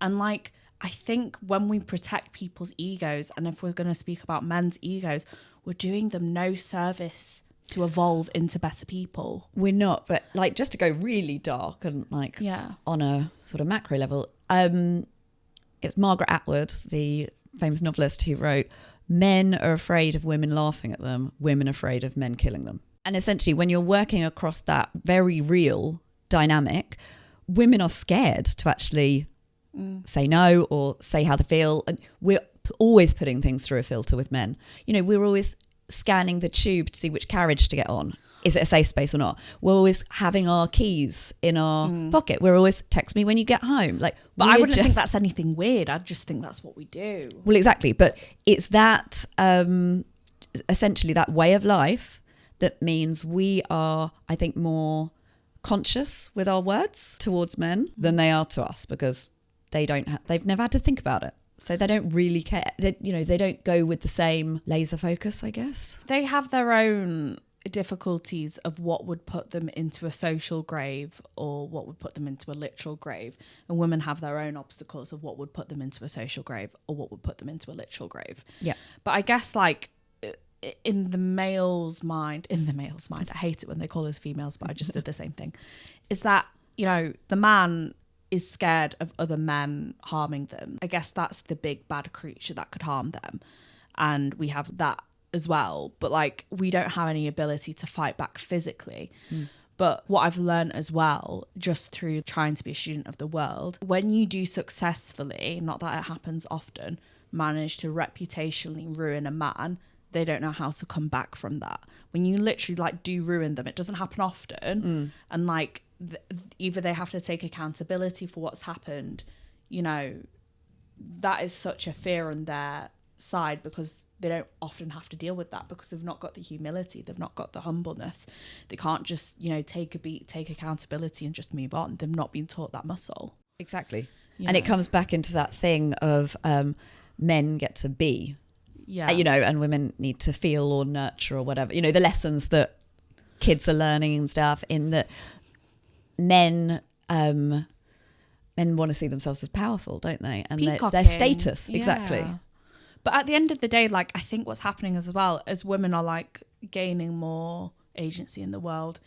Speaker 1: And like, I think when we protect people's egos, and if we're going to speak about men's egos, we're doing them no service to evolve into better people.
Speaker 2: We're not, but like, just to go really dark and like on a sort of macro level, it's Margaret Atwood, the famous novelist, who wrote, men are afraid of women laughing at them, women are afraid of men killing them. And essentially, when you're working across that very real dynamic, women are scared to actually say no or say how they feel. And we're always putting things through a filter with men. You know, we're always scanning the tube to see which carriage to get on. Is it a safe space or not? We're always having our keys in our pocket. We're always, text me when you get home. Like,
Speaker 1: but I wouldn't think that's anything weird. I just think that's what we do.
Speaker 2: Well, exactly. But it's that, essentially that way of life that means we are, I think, more conscious with our words towards men than they are to us, because they've never had to think about it. So they don't really care. They don't go with the same laser focus, I guess.
Speaker 1: They have their own difficulties of what would put them into a social grave or what would put them into a literal grave, and women have their own obstacles of what would put them into a social grave or what would put them into a literal grave.
Speaker 2: Yeah.
Speaker 1: But I guess, like, in the male's mind, I hate it when they call us females, but I just did the same thing, is that, you know, the man is scared of other men harming them. I guess that's the big bad creature that could harm them, and we have that as well, but like, we don't have any ability to fight back physically. But what I've learned as well, just through trying to be a student of the world, when you do successfully, not that it happens often, manage to reputationally ruin a man, they don't know how to come back from that. When you literally like do ruin them, it doesn't happen often, and like either they have to take accountability for what's happened, you know, that is such a fear on their side, because they don't often have to deal with that, because they've not got the humility, they've not got the humbleness. They can't just, you know, take a beat, take accountability and just move on. They've not been taught that muscle.
Speaker 2: Exactly.
Speaker 1: You
Speaker 2: and
Speaker 1: know?
Speaker 2: It comes back into that thing of men get to be, you know, and women need to feel or nurture or whatever, you know, the lessons that kids are learning and stuff, in that men want to see themselves as powerful, don't they? And their status. Exactly.
Speaker 1: But at the end of the day, like, I think what's happening as well, as women are like gaining more agency in the world,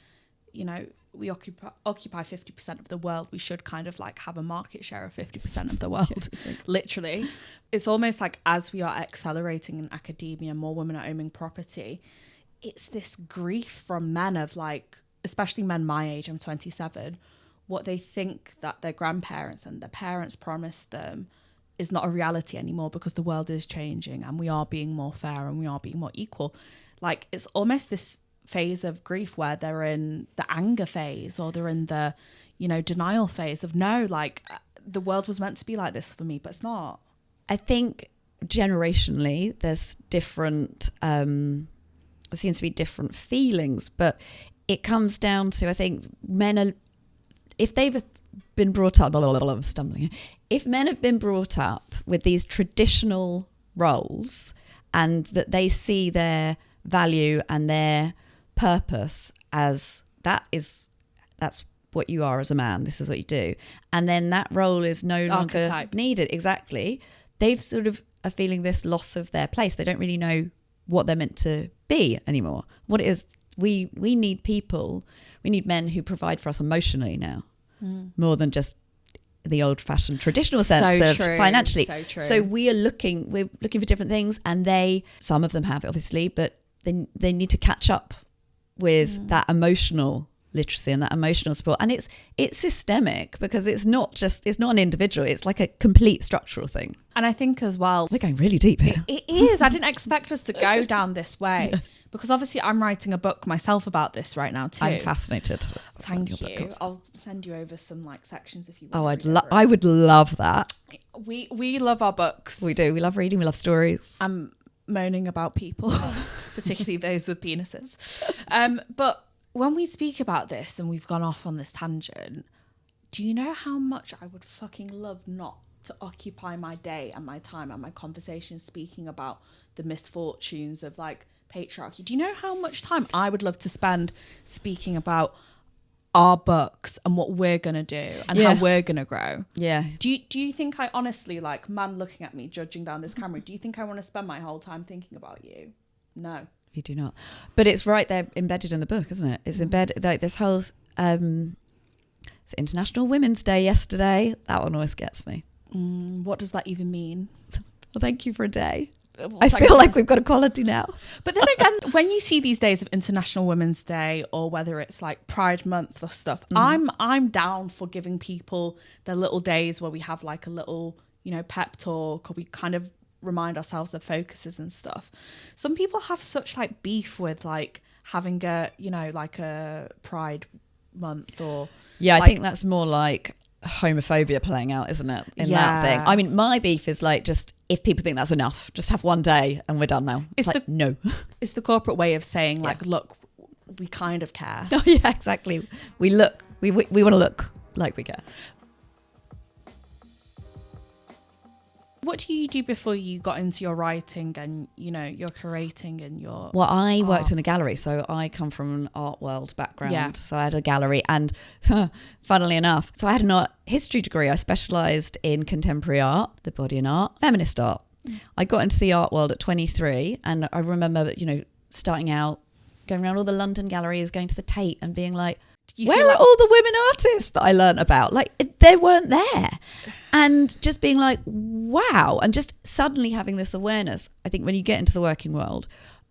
Speaker 1: you know, we occupy 50% of the world. We should kind of like have a market share of 50% of the world. Literally. It's almost like, as we are accelerating in academia, more women are owning property, it's this grief from men of like, especially men my age, I'm 27, what they think that their grandparents and their parents promised them is not a reality anymore, because the world is changing and we are being more fair and we are being more equal. Like, it's almost this phase of grief where they're in the anger phase, or they're in the, you know, denial phase of, no, like, the world was meant to be like this for me, but it's not.
Speaker 2: I think generationally there's different, there seems to be different feelings, but it comes down to, I think men are, if they've been brought up, I'm stumbling, if men have been brought up with these traditional roles, and that they see their value and their purpose as that's what you are as a man, this is what you do, and then that role is no longer needed, exactly, they've sort of are feeling this loss of their place. They don't really know what they're meant to be anymore. What it is, we need people, we need men who provide for us emotionally now, more than just the old-fashioned traditional sense of financially. So we're looking for different things, and some of them have, obviously, but they need to catch up with that emotional literacy and that emotional support. And it's systemic, because it's not an individual, it's like a complete structural thing.
Speaker 1: And I think as well,
Speaker 2: we're going really deep here.
Speaker 1: It is. I didn't expect us to go down this way. Because obviously I'm writing a book myself about this right now too.
Speaker 2: I'm fascinated.
Speaker 1: Thank you. I'll send you over some like sections if you want.
Speaker 2: I would love that.
Speaker 1: We love our books.
Speaker 2: We do. We love reading. We love stories.
Speaker 1: I'm moaning about people, particularly those with penises. But when we speak about this, and we've gone off on this tangent, do you know how much I would fucking love not to occupy my day and my time and my conversation speaking about the misfortunes of like patriarchy? Do you know how much time I would love to spend speaking about our books and what we're gonna do and how we're gonna grow?
Speaker 2: Yeah.
Speaker 1: Do you think I honestly, like, man looking at me judging down this camera, do you think I want to spend my whole time thinking about you? No,
Speaker 2: you do not. But it's right there embedded in the book, isn't it? It's embedded, like this whole it's International Women's Day yesterday. That one always gets me.
Speaker 1: What does that even mean?
Speaker 2: Well, thank you for a day.
Speaker 1: Well,
Speaker 2: I feel like we've got equality now.
Speaker 1: But then again, when you see these days of International Women's Day, or whether it's like Pride Month or stuff, I'm down for giving people their little days where we have like a little, you know, pep talk, or we kind of remind ourselves of focuses and stuff. Some people have such like beef with like having a, you know, like a Pride Month, or
Speaker 2: yeah,
Speaker 1: like,
Speaker 2: I think that's more like homophobia playing out, isn't it, in that thing? I mean, my beef is like, just if people think that's enough, just have one day and we're done now. It's like, no.
Speaker 1: It's the corporate way of saying like, look, we kind of care.
Speaker 2: Oh yeah, exactly. We want to look like we care.
Speaker 1: What do you do before you got into your writing and, you know, your curating and your...
Speaker 2: Well, I worked in a gallery, so I come from an art world background.
Speaker 1: Yeah.
Speaker 2: So I had a gallery, and funnily enough, so I had an art history degree. I specialised in contemporary art, the body and art, feminist art. I got into the art world at 23, and I remember, you know, starting out, going around all the London galleries, going to the Tate and being like, where are all the women artists that I learnt about? Like, they weren't there. And just being like, wow. And just suddenly having this awareness, I think when you get into the working world,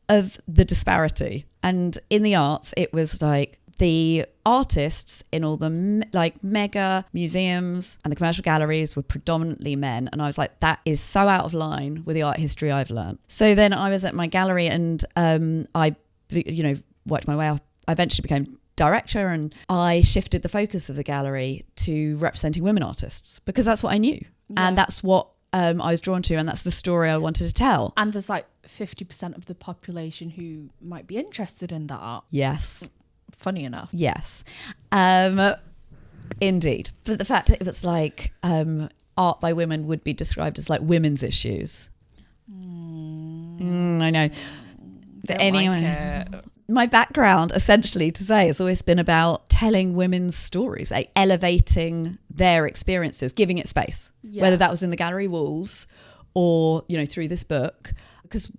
Speaker 2: of the disparity. And in the arts, it was like the artists in all the like mega museums and the commercial galleries were predominantly men. And I was like, that is so out of line with the art history I've learnt. So then I was at my gallery, and I, you know, worked my way up. I eventually became director, and I shifted the focus of the gallery to representing women artists, because that's what I knew. And that's what I was drawn to, and that's the story I wanted to tell.
Speaker 1: And there's like 50% of the population who might be interested in that art.
Speaker 2: Yes.
Speaker 1: Funny enough.
Speaker 2: Yes. Indeed. But the fact that it was like art by women would be described as like women's issues. I know. But anyway, my background, essentially, to say, has always been about telling women's stories, like elevating their experiences, giving it space, whether that was in the gallery walls or, you know, through this book, because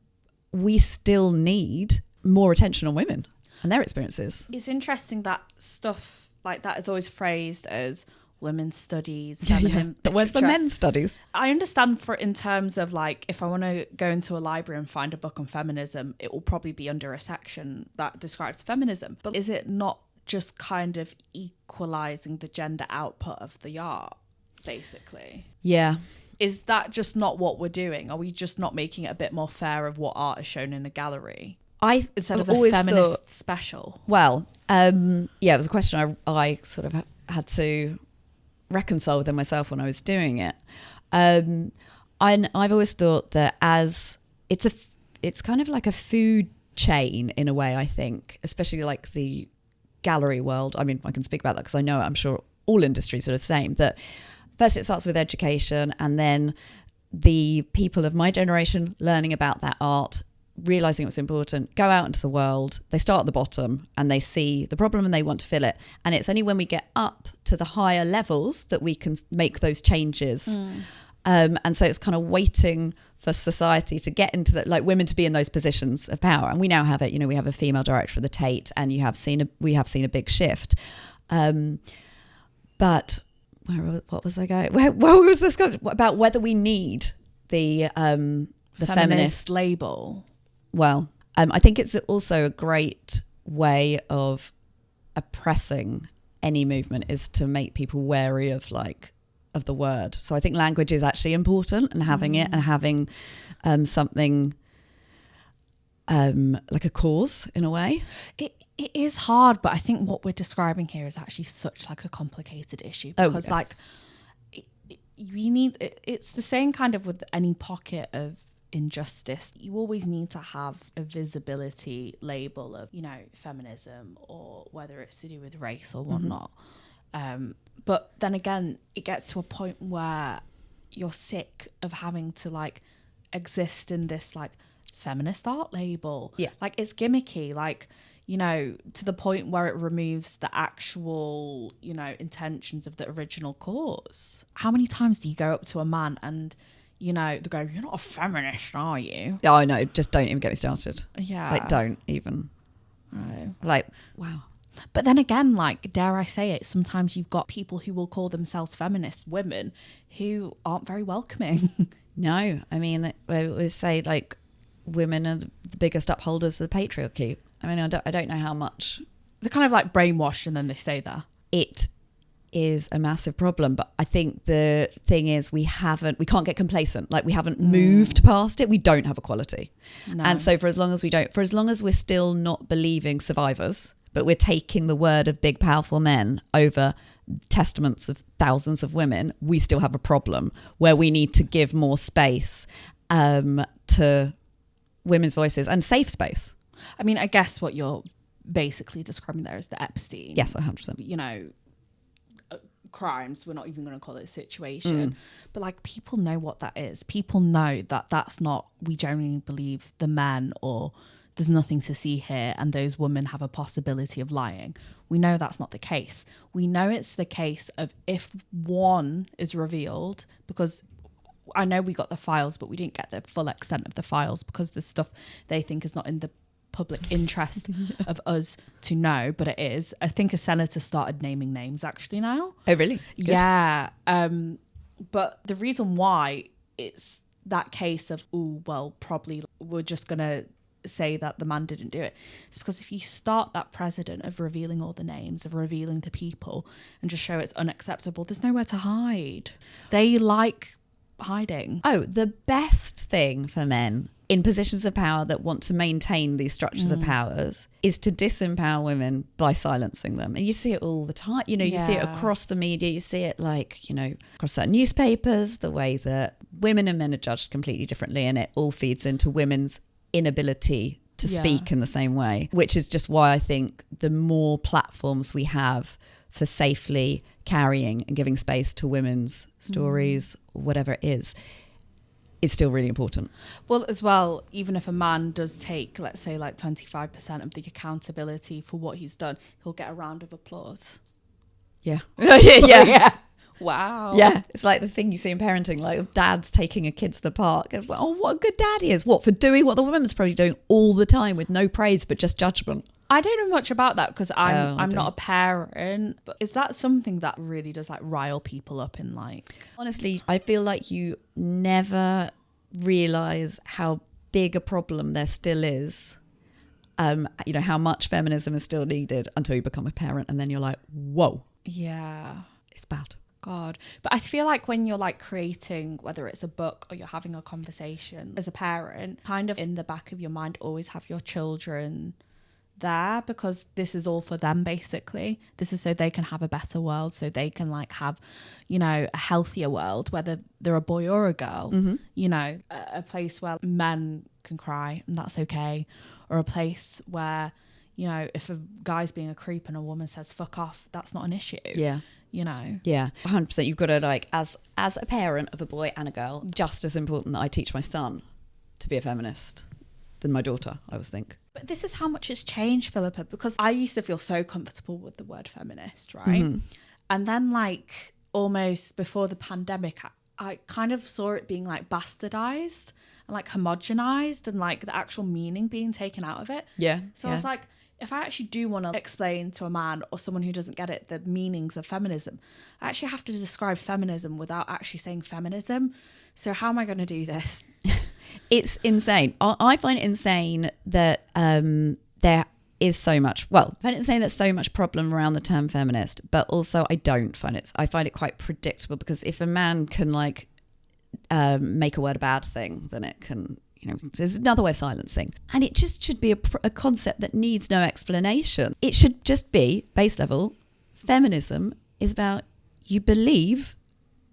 Speaker 2: we still need more attention on women and their experiences.
Speaker 1: It's interesting that stuff like that is always phrased as women's studies, feminine literature.
Speaker 2: Where's the men's studies?
Speaker 1: I understand, for in terms of like, if I want to go into a library and find a book on feminism, it will probably be under a section that describes feminism. But is it not just kind of equalizing the gender output of the art, basically?
Speaker 2: Yeah.
Speaker 1: Is that just not what we're doing? Are we just not making it a bit more fair of what art is shown in a gallery? Instead of a feminist special? Well,
Speaker 2: it was a question I sort of had to reconcile within myself when I was doing it. And I've always thought that as it's kind of like a food chain in a way, I think, especially like the gallery world. I mean, I can speak about that because I know I'm sure all industries are the same, that first it starts with education, and then the people of my generation learning about that art, realizing it was important, go out into the world. They start at the bottom and they see the problem and they want to fill it. And it's only when we get up to the higher levels that we can make those changes. And so it's kind of waiting for society to get into that, like women to be in those positions of power. And we now have it, you know, we have a female director of the Tate, and we have seen a big shift. But what was I going? Where was this going? About whether we need the feminist
Speaker 1: label.
Speaker 2: Well, I think it's also a great way of oppressing any movement, is to make people wary of the word. So I think language is actually important, and having it, and having something like a cause in a way. It
Speaker 1: is hard, but I think what we're describing here is actually such like a complicated issue, because it's the same kind of with any pocket of injustice. You always need to have a visibility label of, you know, feminism, or whether it's to do with race or whatnot. But then again, it gets to a point where you're sick of having to like exist in this like feminist art label.
Speaker 2: Yeah.
Speaker 1: Like, it's gimmicky, like, you know, to the point where it removes the actual, you know, intentions of the original cause. How many times do you go up to a man and, you know, they go, "You're not a feminist, are you?"
Speaker 2: Oh, no, just don't even get me started.
Speaker 1: Yeah.
Speaker 2: Like, don't even.
Speaker 1: Right.
Speaker 2: Like, wow.
Speaker 1: But then again, like, dare I say it, sometimes you've got people who will call themselves feminist women who aren't very welcoming.
Speaker 2: No, I mean, I always say, like, women are the biggest upholders of the patriarchy. I mean, I don't know how much.
Speaker 1: They're kind of like brainwashed and then they stay there.
Speaker 2: It is a massive problem, but I think the thing is we can't get complacent. Like, we haven't moved past it. We don't have equality.
Speaker 1: No.
Speaker 2: And so for as long as we're still not believing survivors, but we're taking the word of big, powerful men over testaments of thousands of women, we still have a problem where we need to give more space to women's voices and safe space.
Speaker 1: I mean, I guess what you're basically describing there is the Epstein.
Speaker 2: Yes, 100%.
Speaker 1: You know, crimes. We're not even going to call it a situation. But, like, people know what that is. People know that that's not, we genuinely believe the men, or there's nothing to see here and those women have a possibility of lying. We know that's not the case. We know it's the case of if one is revealed, because I know we got the files, but we didn't get the full extent of the files because there's stuff they think is not in the public interest of us to know, but it is. I think a senator started naming names actually now.
Speaker 2: Oh, really? Good.
Speaker 1: Yeah. But the reason why it's that case of, oh, well, probably we're just going to say that the man didn't do it, it's because if you start that precedent of revealing all the names, of revealing the people, and just show it's unacceptable, there's nowhere to hide. They like hiding.
Speaker 2: Oh, the best thing for men in positions of power that want to maintain these structures of powers is to disempower women by silencing them. And you see it all the time. You know, you see it across the media. You see it, like, you know, across certain newspapers, the way that women and men are judged completely differently, and it all feeds into women's inability to speak in the same way, which is just why I think the more platforms we have for safely carrying and giving space to women's stories, whatever it is still really important.
Speaker 1: Well, as well, even if a man does take, let's say, like 25% of the accountability for what he's done, he'll get a round of applause.
Speaker 2: Yeah.
Speaker 1: Yeah. Wow.
Speaker 2: Yeah. It's like the thing you see in parenting, like dads taking a kid to the park. It's like, oh, what a good dad he is. What, for doing what the woman's probably doing all the time with no praise, but just judgment.
Speaker 1: I don't know much about that because I'm not a parent. But is that something that really does, like, rile people up in, like?
Speaker 2: Honestly, I feel like you never realise how big a problem there still is. You know, how much feminism is still needed until you become a parent, and then you're like, whoa.
Speaker 1: Yeah.
Speaker 2: It's bad.
Speaker 1: God. But I feel like when you're, like, creating, whether it's a book or you're having a conversation as a parent, kind of in the back of your mind always have your children there, because this is all for them, basically. This is so they can have a better world, so they can, like, have, you know, a healthier world, whether they're a boy or a girl. You know, a place where men can cry and that's okay, or a place where, you know, if a guy's being a creep and a woman says fuck off, that's not an issue.
Speaker 2: Yeah.
Speaker 1: You know.
Speaker 2: Yeah, 100%. You've got to, like, as a parent of a boy and a girl, just as important that I teach my son to be a feminist than my daughter, I always think.
Speaker 1: But this is how much it's changed, Philippa, because I used to feel so comfortable with the word feminist, right? And then, like, almost before the pandemic, I kind of saw it being, like, bastardized and, like, homogenized, and, like, the actual meaning being taken out of it.
Speaker 2: Yeah.
Speaker 1: So I was like, if I actually do want to explain to a man or someone who doesn't get it the meanings of feminism, I actually have to describe feminism without actually saying feminism. So how am I going to do this?
Speaker 2: It's insane. I find it insane that there is so much, well, I find it insane that so much problem around the term feminist, but also I find it quite predictable, because if a man can, like, make a word a bad thing, then it can, you know, there's another way of silencing. And it just should be a concept that needs no explanation. It should just be base level. Feminism is about, you believe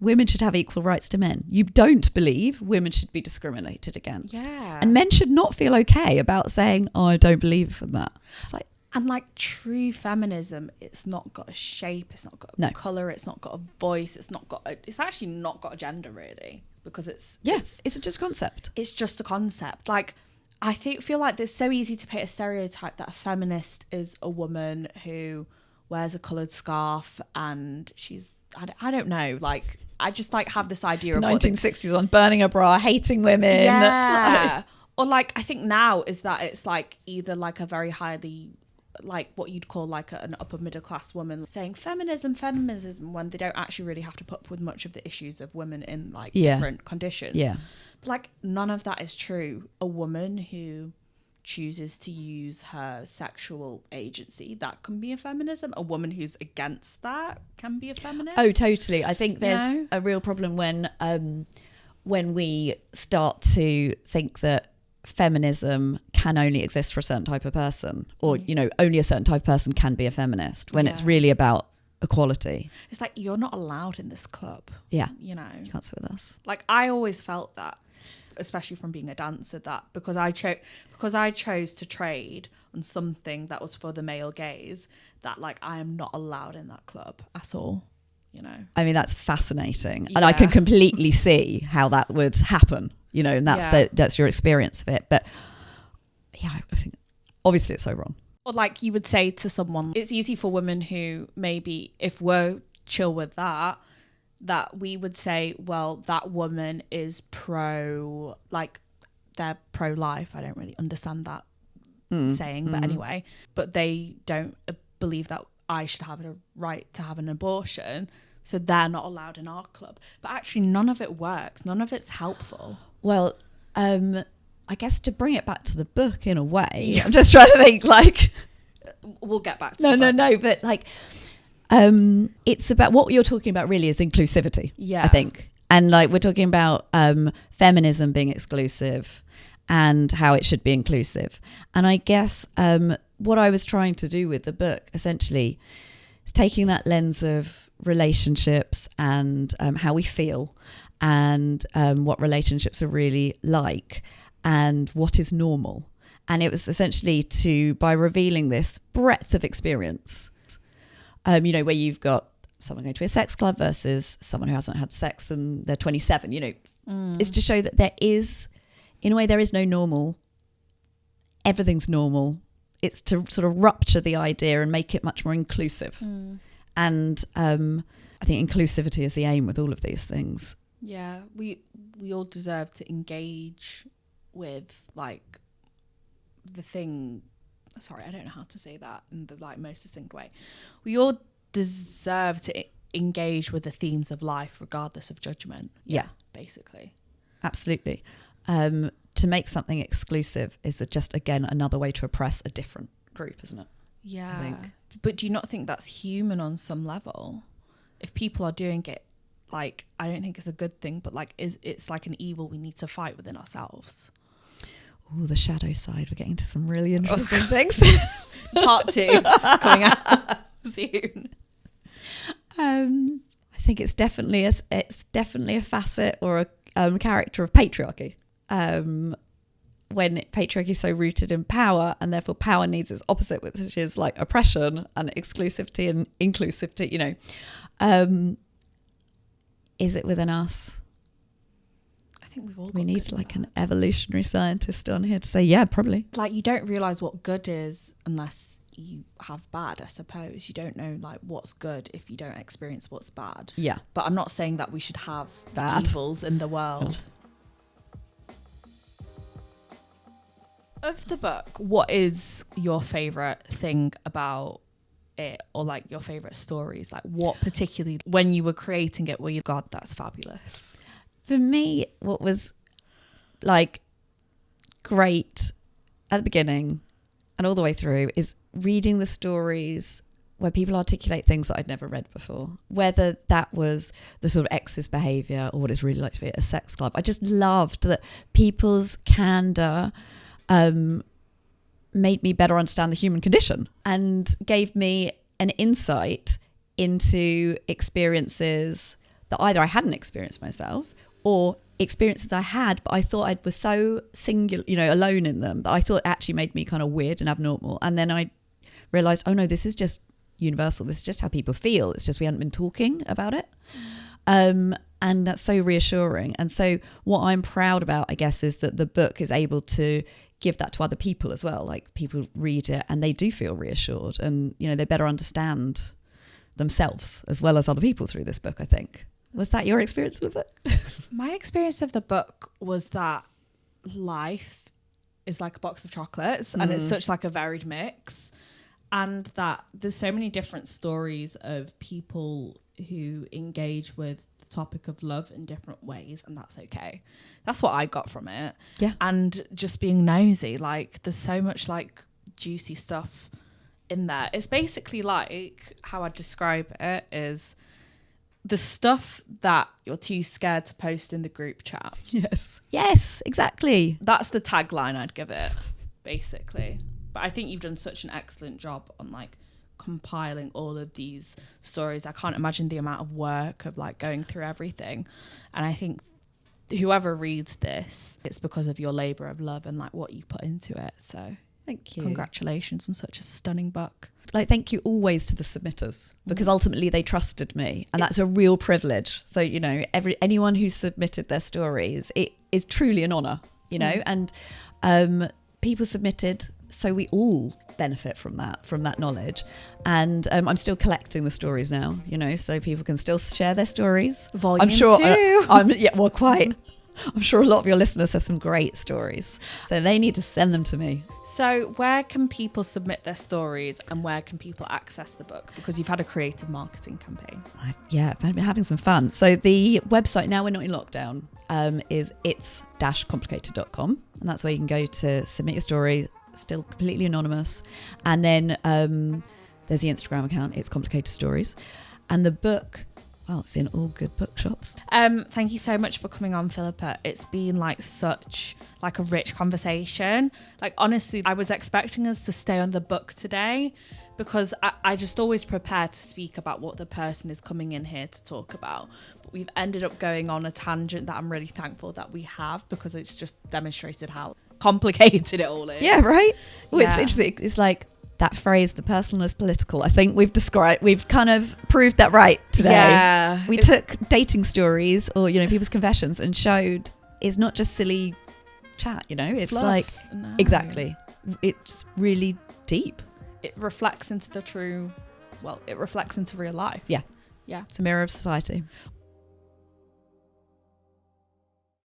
Speaker 2: women should have equal rights to men. You don't believe women should be discriminated against.
Speaker 1: Yeah.
Speaker 2: And men should not feel okay about saying, oh, I don't believe in that. It's like,
Speaker 1: and, like, true feminism, it's not got a shape, it's not got a colour, it's not got a voice, it's actually not got a gender, really, because it's just a concept. It's just a concept. Like, I feel like it's so easy to paint a stereotype that a feminist is a woman who wears a coloured scarf and she's, I don't know, like, I just, like, have this idea of
Speaker 2: 1960s on burning a bra, hating women.
Speaker 1: Yeah. Or, like, I think now is that it's, like, either, like, a very highly like what you'd call like an upper middle class woman saying feminism, when they don't actually really have to put up with much of the issues of women in like different conditions. But like none of that is true. A woman who chooses to use her sexual agency, that can be a feminism. A woman who's against that can be a feminist.
Speaker 2: Oh, totally. I think there's a real problem when we start to think that feminism can only exist for a certain type of person, or only a certain type of person can be a feminist, when it's really about equality.
Speaker 1: It's like, you're not allowed in this club.
Speaker 2: You can't sit with us.
Speaker 1: Like, I always felt that, especially from being a dancer, that because I chose to trade on something that was for the male gaze, that like I am not allowed in that club at all. I mean, that's fascinating, and I can completely see how that would happen. And that's your experience of it. But I think obviously it's so wrong. Or like you would say to someone, it's easy for women who maybe, if we're chill with that we would say, well, that woman is they're pro-life. I don't really understand that saying, but anyway. But they don't believe that I should have a right to have an abortion, so they're not allowed in our club. But actually none of it works. None of it's helpful.
Speaker 2: Well, I guess to bring it back to the book in a way, I'm just trying to think like...
Speaker 1: We'll get back to the book.
Speaker 2: No, but like... it's about what you're talking about really is inclusivity, I think. And like we're talking about feminism being exclusive and how it should be inclusive. And I guess what I was trying to do with the book essentially is taking that lens of relationships and how we feel and what relationships are really like and what is normal. And it was essentially by revealing this breadth of experience, where you've got someone going to a sex club versus someone who hasn't had sex and they're 27, is to show that there is no normal. Everything's normal. It's to sort of rupture the idea and make it much more inclusive. And I think inclusivity is the aim with all of these things.
Speaker 1: Yeah, we all deserve to engage with like the thing. Sorry, I don't know how to say that in the like most succinct way. We all deserve to engage with the themes of life regardless of judgment.
Speaker 2: Yeah,
Speaker 1: basically.
Speaker 2: Absolutely. To make something exclusive is just, again, another way to oppress a different group, isn't it?
Speaker 1: Yeah.
Speaker 2: I think.
Speaker 1: But do you not think that's human on some level? If people are doing it, like, I don't think it's a good thing, but like it's like an evil we need to fight within ourselves.
Speaker 2: Oh, the shadow side. We're getting to some really interesting things.
Speaker 1: Part 2 coming out soon.
Speaker 2: I think it's definitely a facet or a character of patriarchy. When patriarchy is so rooted in power, and therefore power needs its opposite, which is like oppression and exclusivity and inclusivity. Is it within us?
Speaker 1: I think we've all.
Speaker 2: We need like an evolutionary scientist on here to say, yeah, probably.
Speaker 1: Like, you don't realise what good is unless you have bad, I suppose. You don't know like what's good if you don't experience what's bad.
Speaker 2: Yeah.
Speaker 1: But I'm not saying that we should have
Speaker 2: bad
Speaker 1: evils in the world. Of the book, what is your favourite thing about it, or like your favourite stories? Like, what particularly, when you were creating it, were you, God, that's fabulous?
Speaker 2: For me, what was like great at the beginning and all the way through is reading the stories where people articulate things that I'd never read before, whether that was the sort of ex's behaviour or what it's really like to be at a sex club. I just loved that people's candour made me better understand the human condition and gave me an insight into experiences that either I hadn't experienced myself or experiences I had, but I thought I was so singular, alone in them, that I thought it actually made me kind of weird and abnormal. And then I realised, oh no, this is just universal. This is just how people feel. It's just we hadn't been talking about it. And that's so reassuring. And so what I'm proud about, I guess, is that the book is able to give that to other people as well. Like, people read it and they do feel reassured, and they better understand themselves as well as other people through this book, I think. Was that your experience of the book?
Speaker 1: My experience of the book was that life is like a box of chocolates and it's such like a varied mix, and that there's so many different stories of people who engage with the topic of love in different ways, and that's okay. That's what I got from it.
Speaker 2: Yeah.
Speaker 1: And just being nosy, like there's so much like juicy stuff in there. It's basically like, how I describe it is the stuff that you're too scared to post in the group chat.
Speaker 2: Yes, exactly.
Speaker 1: That's the tagline I'd give it, basically. But I think you've done such an excellent job on like compiling all of these stories. I can't imagine the amount of work of like going through everything. And I think whoever reads this, it's because of your labor of love and like what you've put into it. So
Speaker 2: thank you.
Speaker 1: Congratulations on such a stunning book.
Speaker 2: Like, thank you always to the submitters, because ultimately they trusted me, and that's a real privilege. So, you know, anyone who submitted their stories, it is truly an honor, you know, and people submitted, so we all benefit from that knowledge. And I'm still collecting the stories now, you know, so people can still share their stories.
Speaker 1: Volume
Speaker 2: I'm sure
Speaker 1: 2.
Speaker 2: Quite. I'm sure a lot of your listeners have some great stories, so they need to send them to me.
Speaker 1: So where can people submit their stories, and where can people access the book? Because you've had a creative marketing campaign.
Speaker 2: I've been having some fun. So the website, now we're not in lockdown, is it's-complicated.com, and that's where you can go to submit your story, still completely anonymous. And then there's the Instagram account, It's Complicated Stories, and the book, well, it's in all good bookshops.
Speaker 1: Thank you so much for coming on, Philippa. It's been like such like a rich conversation. Like, honestly, I was expecting us to stay on the book today, because I just always prepare to speak about what the person is coming in here to talk about. But we've ended up going on a tangent that I'm really thankful that we have, because it's just demonstrated how complicated it all is.
Speaker 2: Yeah, right? Well,
Speaker 1: Yeah.
Speaker 2: It's interesting. It's like that phrase, the personal is political. I think we've kind of proved that right today.
Speaker 1: Yeah.
Speaker 2: We took dating stories or, you know, people's confessions and showed it's not just silly chat, you know, it's
Speaker 1: Fluff.
Speaker 2: like,
Speaker 1: No.
Speaker 2: exactly. It's really deep.
Speaker 1: It reflects into it reflects into real life.
Speaker 2: Yeah.
Speaker 1: Yeah.
Speaker 2: It's a mirror of society.